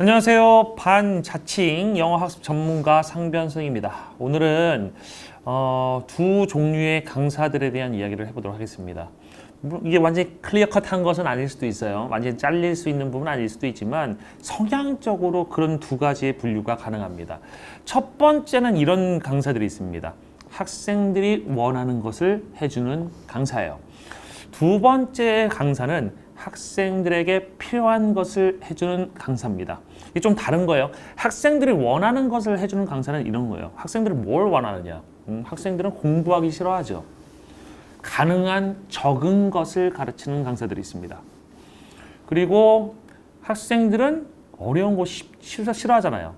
안녕하세요. 반자칭 영어학습 전문가 상변승입니다. 오늘은 두 종류의 강사들에 대한 이야기를 해보도록 하겠습니다. 이게 완전히 클리어컷한 것은 아닐 수도 있어요. 완전히 잘릴 수 있는 부분은 아닐 수도 있지만 성향적으로 그런 두 가지의 분류가 가능합니다. 첫 번째는 이런 강사들이 있습니다. 학생들이 원하는 것을 해주는 강사예요. 두 번째 강사는 학생들에게 필요한 것을 해주는 강사입니다. 이게 좀 다른 거예요. 학생들이 원하는 것을 해주는 강사는 이런 거예요. 학생들은 뭘 원하느냐? 학생들은 공부하기 싫어하죠. 가능한 적은 것을 가르치는 강사들이 있습니다. 그리고 학생들은 어려운 거 싫어하잖아요.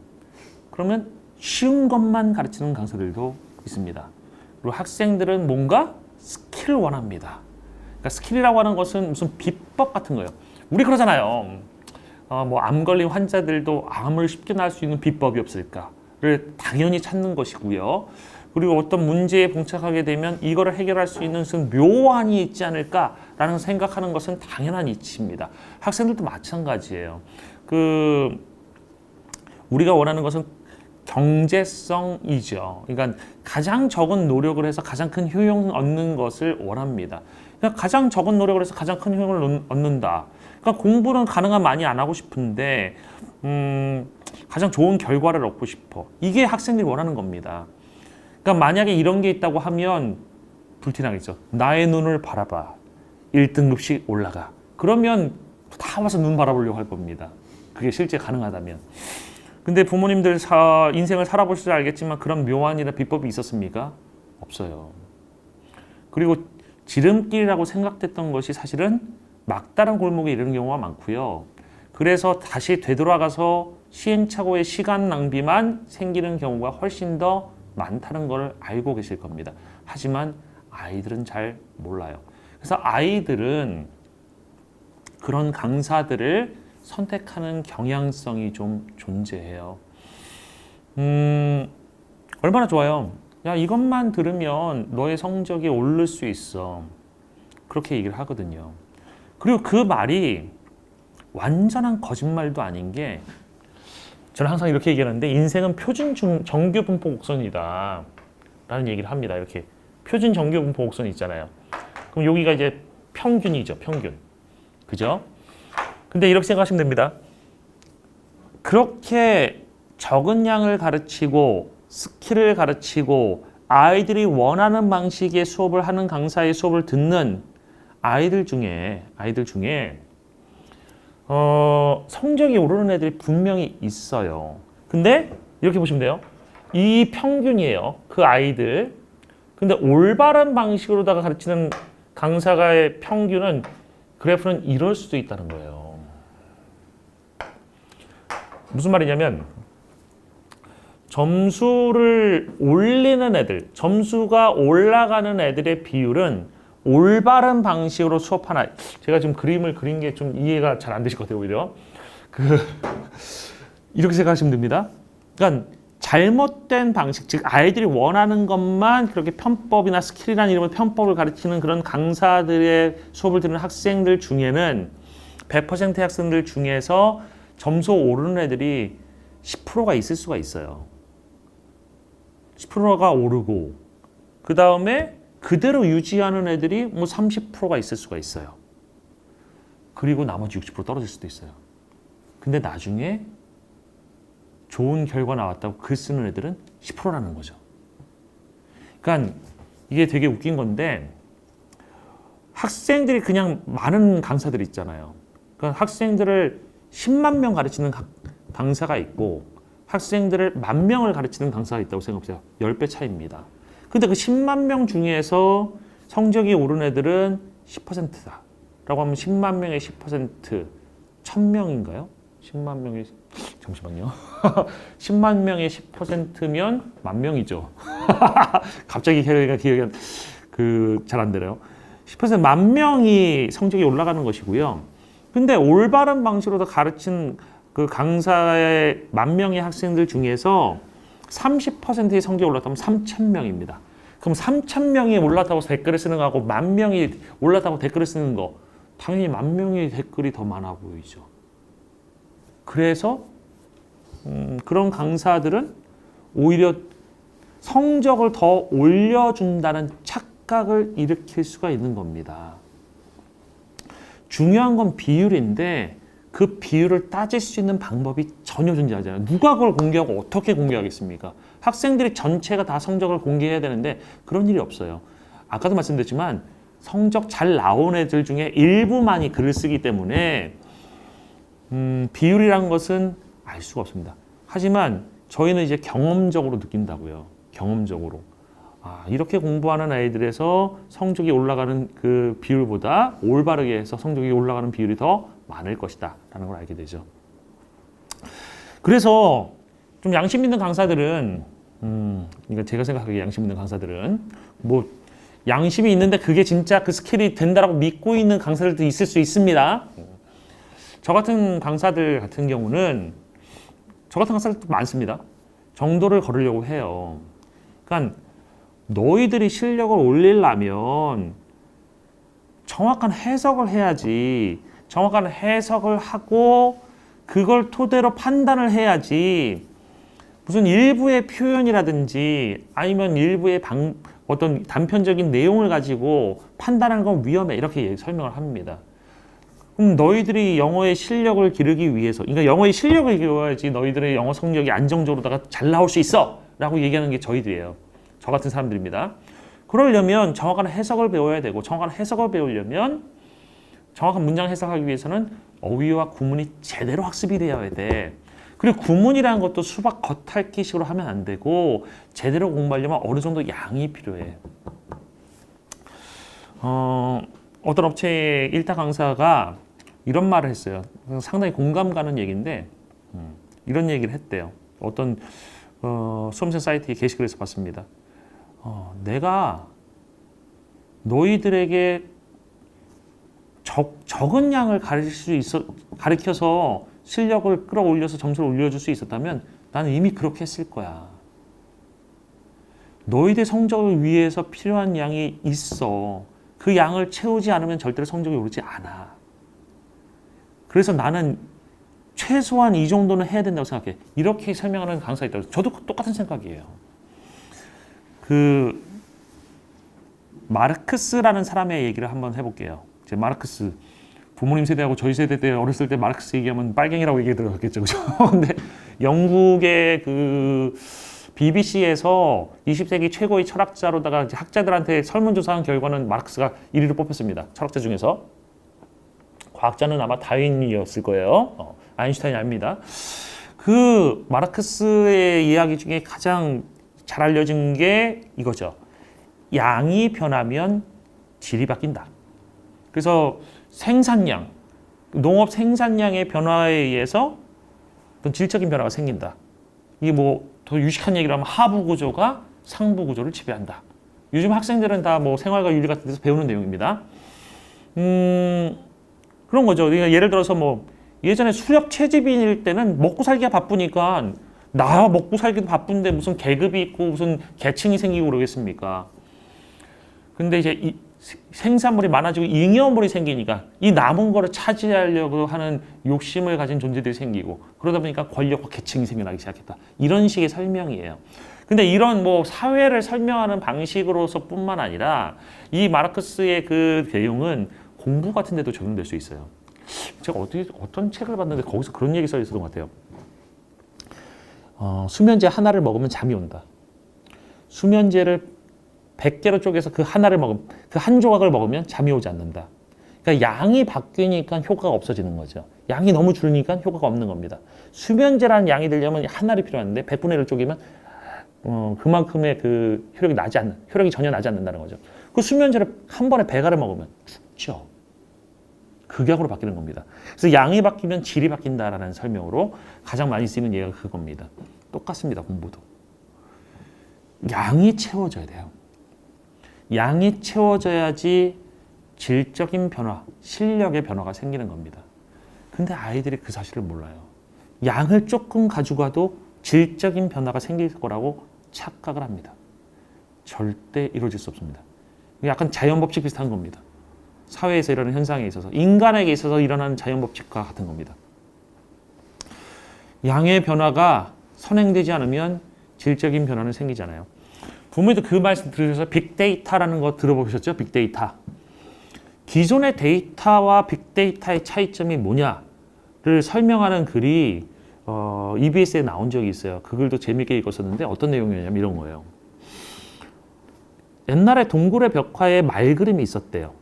그러면 쉬운 것만 가르치는 강사들도 있습니다. 그리고 학생들은 뭔가 스킬을 원합니다. 그러니까 스킬이라고 하는 것은 무슨 비법 같은 거예요. 우리 그러잖아요. 암 걸린 환자들도 암을 쉽게 나을 수 있는 비법이 없을까를 당연히 찾는 것이고요. 그리고 어떤 문제에 봉착하게 되면 이거를 해결할 수 있는 무슨 묘안이 있지 않을까라는 생각하는 것은 당연한 이치입니다. 학생들도 마찬가지예요. 우리가 원하는 것은 경제성이죠. 그러니까 가장 적은 노력을 해서 가장 큰 효용을 얻는 것을 원합니다. 그러니까 가장 적은 노력을 해서 가장 큰 효용을 얻는다. 그러니까 공부는 가능한 많이 안 하고 싶은데 가장 좋은 결과를 얻고 싶어. 이게 학생들이 원하는 겁니다. 그러니까 만약에 이런 게 있다고 하면 불티나겠죠. 나의 눈을 바라봐. 1등급씩 올라가. 그러면 다 와서 눈 바라보려고 할 겁니다. 그게 실제 가능하다면. 근데 부모님들 인생을 살아보실 줄 알겠지만 그런 묘안이나 비법이 있었습니까? 없어요. 그리고 지름길이라고 생각됐던 것이 사실은 막다른 골목에 이르는 경우가 많고요. 그래서 다시 되돌아가서 시행착오의 시간 낭비만 생기는 경우가 훨씬 더 많다는 걸 알고 계실 겁니다. 하지만 아이들은 잘 몰라요. 그래서 아이들은 그런 강사들을 선택하는 경향성이 좀 존재해요. 얼마나 좋아요. 야, 이것만 들으면 너의 성적이 오를 수 있어. 그렇게 얘기를 하거든요. 그리고 그 말이 완전한 거짓말도 아닌 게 저는 항상 이렇게 얘기하는데 인생은 표준 정규 분포 곡선이다 라는 얘기를 합니다. 이렇게 표준 정규 분포 곡선이 있잖아요. 그럼 여기가 이제 평균이죠. 평균. 그죠? 근데 이렇게 생각하시면 됩니다. 그렇게 적은 양을 가르치고 스킬을 가르치고 아이들이 원하는 방식의 수업을 하는 강사의 수업을 듣는 아이들 중에 성적이 오르는 애들이 분명히 있어요. 근데 이렇게 보시면 돼요. 이 평균이에요. 그 아이들. 근데 올바른 방식으로다가 가르치는 강사의 평균은 그래프는 이럴 수도 있다는 거예요. 무슨 말이냐면 점수를 올리는 애들, 점수가 올라가는 애들의 비율은 올바른 방식으로 수업하나. 제가 지금 그림을 그린 게 좀 이해가 잘 안 되실 것 같아요. 오히려 이렇게 생각하시면 됩니다. 그러니까 잘못된 방식, 즉 아이들이 원하는 것만 그렇게 편법이나 스킬이라는 이름으로 편법을 가르치는 그런 강사들의 수업을 듣는 학생들 중에는 100%의 학생들 중에서 점수 오르는 애들이 10%가 있을 수가 있어요. 10%가 오르고 그 다음에 그대로 유지하는 애들이 뭐 30%가 있을 수가 있어요. 그리고 나머지 60% 떨어질 수도 있어요. 근데 나중에 좋은 결과 나왔다고 글 쓰는 애들은 10%라는 거죠. 그러니까 이게 되게 웃긴 건데 학생들이 그냥 많은 강사들이 있잖아요. 그러니까 학생들을 10만 명 가르치는 강사가 있고 학생들을 10,000명을 가르치는 강사가 있다고 생각해보세요. 10배 차이입니다. 근데 그 10만 명 중에서 성적이 오른 애들은 10%다. 라고 하면 10만 명의 10%, 1000명인가요? 10만 명의, 잠시만요. 10만 명의 10%면 10,000명이죠. 갑자기 기억이 잘 안 되네요. 10% 10,000명이 성적이 올라가는 것이고요. 근데 올바른 방식으로 가르친 그 강사의 10,000명의 학생들 중에서 30%의 성적이 올랐다면 3,000명입니다. 그럼 3,000명이 올랐다고 댓글을 쓰는 거하고 10,000명이 올랐다고 댓글을 쓰는 거 당연히 10,000명의 댓글이 더 많아 보이죠. 그래서 그런 강사들은 오히려 성적을 더 올려준다는 착각을 일으킬 수가 있는 겁니다. 중요한 건 비율인데 그 비율을 따질 수 있는 방법이 전혀 존재하지 않아요. 누가 그걸 공개하고 어떻게 공개하겠습니까? 학생들이 전체가 다 성적을 공개해야 되는데 그런 일이 없어요. 아까도 말씀드렸지만 성적 잘 나온 애들 중에 일부만이 글을 쓰기 때문에 비율이란 것은 알 수가 없습니다. 하지만 저희는 이제 경험적으로 느낀다고요. 경험적으로. 이렇게 공부하는 아이들에서 성적이 올라가는 그 비율보다 올바르게 해서 성적이 올라가는 비율이 더 많을 것이다 라는 걸 알게 되죠. 그래서 좀 양심 있는 강사들은 이거 제가 생각하기에 양심 있는 강사들은 뭐 양심이 있는데 그게 진짜 그 스킬이 된다라고 믿고 있는 강사들도 있을 수 있습니다. 저 같은 강사들 같은 경우는 저 같은 강사들도 많습니다. 정도를 걸으려고 해요. 그러니까 너희들이 실력을 올리려면 정확한 해석을 해야지. 정확한 해석을 하고 그걸 토대로 판단을 해야지. 무슨 일부의 표현이라든지 아니면 일부의 어떤 단편적인 내용을 가지고 판단하는 건 위험해. 이렇게 설명을 합니다. 그럼 너희들이 영어의 실력을 기르기 위해서, 그러니까 영어의 실력을 기르어야지 너희들의 영어 성적이 안정적으로다가 잘 나올 수 있어 라고 얘기하는 게 저희들이에요. 저 같은 사람들입니다. 그러려면 정확한 해석을 배워야 되고, 정확한 해석을 배우려면 정확한 문장 해석하기 위해서는 어휘와 구문이 제대로 학습이 되어야 돼. 그리고 구문이라는 것도 수박 겉핥기식으로 하면 안 되고 제대로 공부하려면 어느 정도 양이 필요해. 어떤 업체의 일타 강사가 이런 말을 했어요. 상당히 공감 가는 얘기인데 이런 얘기를 했대요. 어떤 수험생 사이트의 게시글에서 봤습니다. 내가 너희들에게 적은 양을 가르쳐서 실력을 끌어올려서 점수를 올려줄 수 있었다면 나는 이미 그렇게 했을 거야. 너희들 성적을 위해서 필요한 양이 있어. 그 양을 채우지 않으면 절대로 성적이 오르지 않아. 그래서 나는 최소한 이 정도는 해야 된다고 생각해. 이렇게 설명하는 강사가 있다고. 저도 똑같은 생각이에요. 그 마르크스라는 사람의 얘기를 한번 해볼게요. 제 마르크스 부모님 세대하고 저희 세대 때 어렸을 때 마르크스 얘기하면 빨갱이라고 얘기 들었겠죠, 그죠? 근데 영국의 그 BBC에서 20세기 최고의 철학자로다가 학자들한테 설문조사한 결과는 마르크스가 1위로 뽑혔습니다. 철학자 중에서. 과학자는 아마 다윈이었을 거예요. 아인슈타인이 아닙니다. 그 마르크스의 이야기 중에 가장 잘 알려진 게 이거죠. 양이 변하면 질이 바뀐다. 그래서 생산량, 농업 생산량의 변화에 의해서 어떤 질적인 변화가 생긴다. 이게 뭐 더 유식한 얘기를 하면 하부 구조가 상부 구조를 지배한다. 요즘 학생들은 다 뭐 생활과 윤리 같은 데서 배우는 내용입니다. 그런 거죠. 그러니까 예를 들어서 뭐 예전에 수렵 채집인일 때는 먹고 살기가 바쁘니까 나 먹고 살기도 바쁜데 무슨 계급이 있고 무슨 계층이 생기고 그러겠습니까? 근데 이제 이 생산물이 많아지고 잉여물이 생기니까 이 남은 거를 차지하려고 하는 욕심을 가진 존재들이 생기고 그러다 보니까 권력과 계층이 생겨나기 시작했다. 이런 식의 설명이에요. 근데 이런 뭐 사회를 설명하는 방식으로서 뿐만 아니라 이 마르크스의 그 내용은 공부 같은 데도 적용될 수 있어요. 제가 어떤 책을 봤는데 거기서 그런 얘기 써 있었던 것 같아요. 수면제 하나를 먹으면 잠이 온다. 수면제를 100개로 쪼개서 그 하나를 그 한 조각을 먹으면 잠이 오지 않는다. 그러니까 양이 바뀌니까 효과가 없어지는 거죠. 양이 너무 줄으니까 효과가 없는 겁니다. 수면제라는 양이 되려면 하나를 필요한데 100분의 1을 쪼개면 그만큼의 그 효력이 전혀 나지 않는다는 거죠. 그 수면제를 한 번에 100알을 먹으면 죽죠. 극약으로 바뀌는 겁니다. 그래서 양이 바뀌면 질이 바뀐다라는 설명으로 가장 많이 쓰이는 예가 그겁니다. 똑같습니다. 공부도. 양이 채워져야 돼요. 양이 채워져야지 질적인 변화, 실력의 변화가 생기는 겁니다. 근데 아이들이 그 사실을 몰라요. 양을 조금 가지고 가도 질적인 변화가 생길 거라고 착각을 합니다. 절대 이루어질 수 없습니다. 약간 자연법칙 비슷한 겁니다. 사회에서 일어나는 현상에 있어서, 인간에게 있어서 일어나는 자연법칙과 같은 겁니다. 양의 변화가 선행되지 않으면 질적인 변화는 생기잖아요. 부모님도 그 말씀 들으셔서 빅데이터라는 거 들어보셨죠? 빅데이터. 기존의 데이터와 빅데이터의 차이점이 뭐냐를 설명하는 글이 EBS에 나온 적이 있어요. 그 글도 재밌게 읽었었는데 어떤 내용이냐면 이런 거예요. 옛날에 동굴의 벽화에 말그림이 있었대요.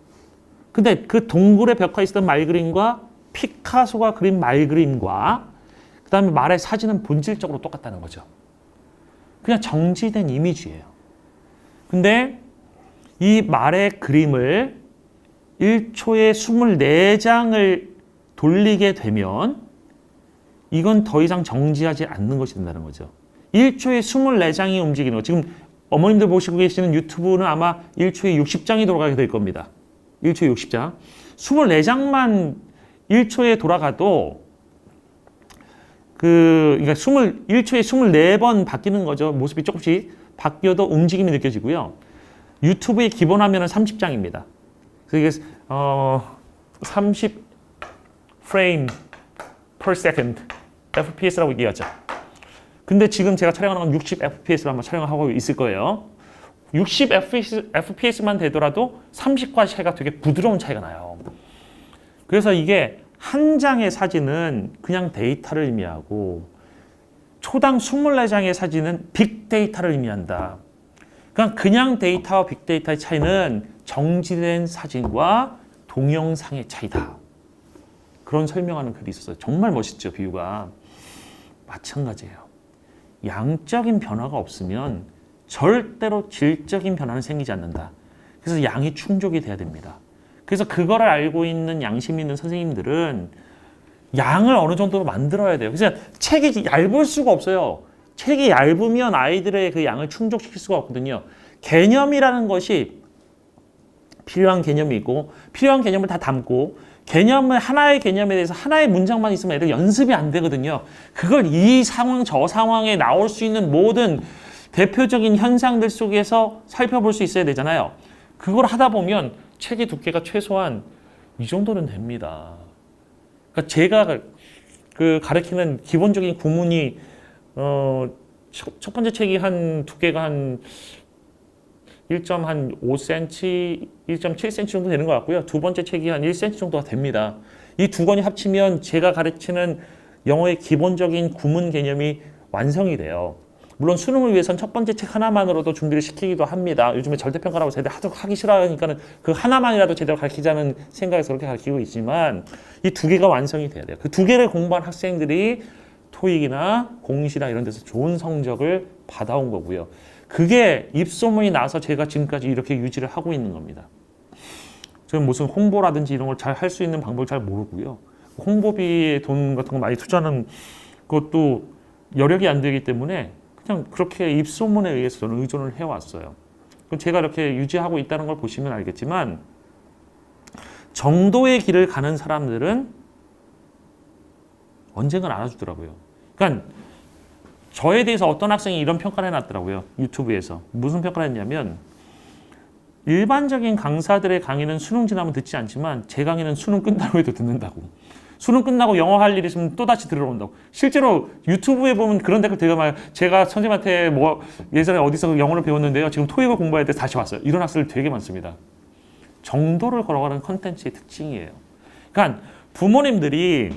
근데 그 동굴의 벽화에 있었던 말그림과 피카소가 그린 말그림과 그 다음에 말의 사진은 본질적으로 똑같다는 거죠. 그냥 정지된 이미지예요. 근데 이 말의 그림을 1초에 24장을 돌리게 되면 이건 더 이상 정지하지 않는 것이 된다는 거죠. 1초에 24장이 움직이는 거. 지금 어머님들 보시고 계시는 유튜브는 아마 1초에 60장이 돌아가게 될 겁니다. 1초에 60장. 24장만 1초에 돌아가도 그러니까 1초에 24번 바뀌는 거죠. 모습이 조금씩 바뀌어도 움직임이 느껴지고요. 유튜브의 기본 화면은 30장입니다. 그래서 이게 30 프레임 per second FPS라고 얘기하죠. 근데 지금 제가 촬영하는 건 60 FPS로 한번 촬영을 하고 있을 거예요. 60 FPS만 되더라도 30과 차이가 되게 부드러운 차이가 나요. 그래서 이게 한 장의 사진은 그냥 데이터를 의미하고 초당 24장의 사진은 빅데이터를 의미한다. 그러니까 그냥 데이터와 빅데이터의 차이는 정지된 사진과 동영상의 차이다. 그런 설명하는 글이 있었어요. 정말 멋있죠, 비유가. 마찬가지예요. 양적인 변화가 없으면 절대로 질적인 변화는 생기지 않는다. 그래서 양이 충족이 돼야 됩니다. 그래서 그거를 알고 있는 양심 있는 선생님들은 양을 어느 정도로 만들어야 돼요. 그래서 책이 얇을 수가 없어요. 책이 얇으면 아이들의 그 양을 충족시킬 수가 없거든요. 개념이라는 것이 필요한 개념이 있고 필요한 개념을 다 담고 개념은 하나의 개념에 대해서 하나의 문장만 있으면 애들 연습이 안 되거든요. 그걸 이 상황 저 상황에 나올 수 있는 모든 대표적인 현상들 속에서 살펴볼 수 있어야 되잖아요. 그걸 하다 보면 책의 두께가 최소한 이 정도는 됩니다. 그러니까 제가 그 가르치는 기본적인 구문이 첫 번째 책이 한 두께가 한 1.5cm, 1.7cm 정도 되는 것 같고요. 두 번째 책이 한 1cm 정도가 됩니다. 이 두 권이 합치면 제가 가르치는 영어의 기본적인 구문 개념이 완성이 돼요. 물론 수능을 위해서는 첫 번째 책 하나만으로도 준비를 시키기도 합니다. 요즘에 절대평가라고 제대로 하기 싫어하니까는 그 하나만이라도 제대로 가르치자는 생각에서 그렇게 가르치고 있지만 이 두 개가 완성이 돼야 돼요. 그 두 개를 공부한 학생들이 토익이나 공시나 이런 데서 좋은 성적을 받아온 거고요. 그게 입소문이 나서 제가 지금까지 이렇게 유지를 하고 있는 겁니다. 저는 무슨 홍보라든지 이런 걸 잘 할 수 있는 방법을 잘 모르고요. 홍보비에 돈 같은 거 많이 투자하는 것도 여력이 안 되기 때문에 그냥 그렇게 입소문에 의해서 저는 의존을 해왔어요. 제가 이렇게 유지하고 있다는 걸 보시면 알겠지만 정도의 길을 가는 사람들은 언젠간 알아주더라고요. 그러니까 저에 대해서 어떤 학생이 이런 평가를 해놨더라고요. 유튜브에서. 무슨 평가를 했냐면 일반적인 강사들의 강의는 수능 지나면 듣지 않지만 제 강의는 수능 끝나고 해도 듣는다고. 수능 끝나고 영어 할 일이 있으면 또다시 들어온다고. 실제로 유튜브에 보면 그런 댓글 되게 많아요. 제가 선생님한테 뭐 예전에 어디서 영어를 배웠는데요. 지금 토익을 공부할 때 다시 왔어요. 이런 학생들 되게 많습니다. 정도를 걸어가는 컨텐츠의 특징이에요. 그러니까 부모님들이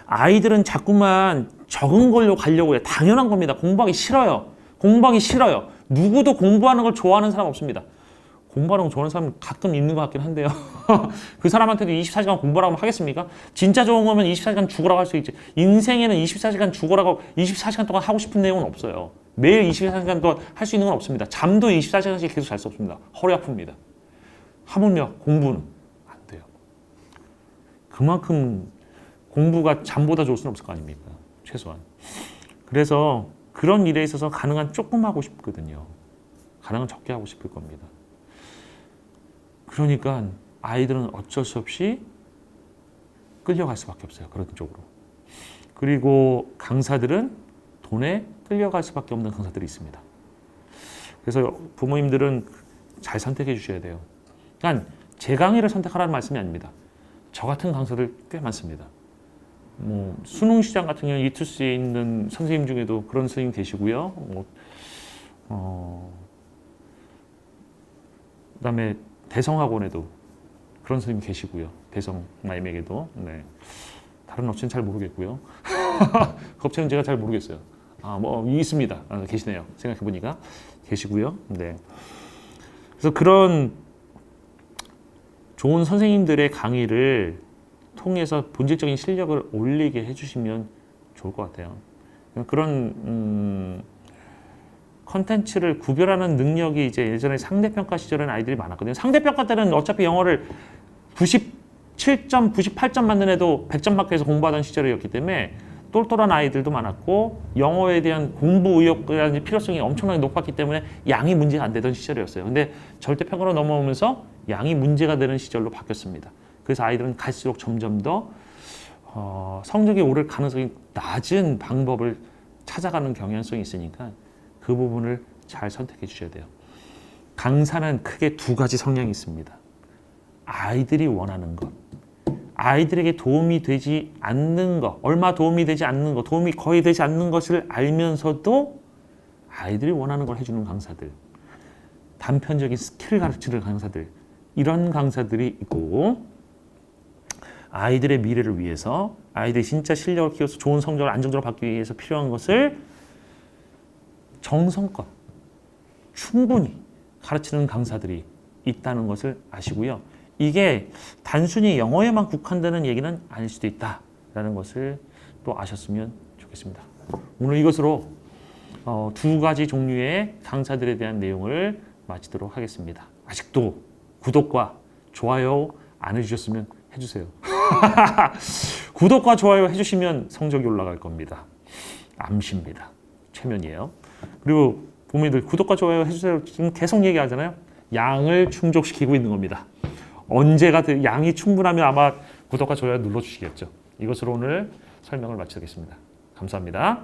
아이들은 자꾸만 적은 걸로 가려고 해요. 당연한 겁니다. 공부하기 싫어요. 공부하기 싫어요. 누구도 공부하는 걸 좋아하는 사람 없습니다. 공부하는 거 좋아하는 사람 가끔 있는 것 같긴 한데요. 그 사람한테도 24시간 공부하라고 하겠습니까? 진짜 좋은 거면 24시간 죽으라고 할 수 있지. 인생에는 24시간 죽으라고 24시간 동안 하고 싶은 내용은 없어요. 매일 24시간 동안 할 수 있는 건 없습니다. 잠도 24시간씩 계속 잘 수 없습니다. 허리 아픕니다. 하물며 공부는 안 돼요. 그만큼 공부가 잠보다 좋을 수는 없을 거 아닙니까? 최소한. 그래서 그런 일에 있어서 가능한 조금 하고 싶거든요. 가능한 적게 하고 싶을 겁니다. 그러니까 아이들은 어쩔 수 없이 끌려갈 수밖에 없어요. 그런 쪽으로. 그리고 강사들은 돈에 끌려갈 수밖에 없는 강사들이 있습니다. 그래서 부모님들은 잘 선택해 주셔야 돼요. 그러니까 제 강의를 선택하라는 말씀이 아닙니다. 저 같은 강사들 꽤 많습니다. 뭐 수능 시장 같은 경우는 이투스에 있는 선생님 중에도 그런 선생님 계시고요. 그다음에 대성학원에도 그런 선생님 계시고요. 대성 마임에게도. 네. 다른 업체는 잘 모르겠고요. 그 업체는 제가 잘 모르겠어요. 뭐 있습니다. 계시네요. 생각해 보니까 계시고요. 네. 그래서 그런 좋은 선생님들의 강의를 통해서 본질적인 실력을 올리게 해주시면 좋을 것 같아요. 그런 컨텐츠를 구별하는 능력이 이제 예전에 상대평가 시절에는 아이들이 많았거든요. 상대평가 때는 어차피 영어를 97점, 98점 맞는 애도 100점 마크에서 공부하던 시절이었기 때문에 똘똘한 아이들도 많았고 영어에 대한 공부 의욕이라든지 필요성이 엄청나게 높았기 때문에 양이 문제가 안 되던 시절이었어요. 근데 절대평가로 넘어오면서 양이 문제가 되는 시절로 바뀌었습니다. 그래서 아이들은 갈수록 점점 더 성적이 오를 가능성이 낮은 방법을 찾아가는 경향성이 있으니까 그 부분을 잘 선택해 주셔야 돼요. 강사는 크게 두 가지 성향이 있습니다. 아이들이 원하는 것, 아이들에게 도움이 되지 않는 것, 얼마 도움이 되지 않는 것, 도움이 거의 되지 않는 것을 알면서도 아이들이 원하는 걸 해주는 강사들, 단편적인 스킬을 가르치는 강사들, 이런 강사들이 있고, 아이들의 미래를 위해서 아이들이 진짜 실력을 키워서 좋은 성적을 안정적으로 받기 위해서 필요한 것을 정성껏 충분히 가르치는 강사들이 있다는 것을 아시고요. 이게 단순히 영어에만 국한되는 얘기는 아닐 수도 있다라는 것을 또 아셨으면 좋겠습니다. 오늘 이것으로 두 가지 종류의 강사들에 대한 내용을 마치도록 하겠습니다. 아직도 구독과 좋아요 안 해주셨으면 해주세요. 구독과 좋아요 해주시면 성적이 올라갈 겁니다. 암시입니다. 최면이에요. 그리고 부모님들 구독과 좋아요 해주세요. 지금 계속 얘기하잖아요. 양을 충족시키고 있는 겁니다. 언제가 양이 충분하면 아마 구독과 좋아요 눌러주시겠죠. 이것으로 오늘 설명을 마치겠습니다. 감사합니다.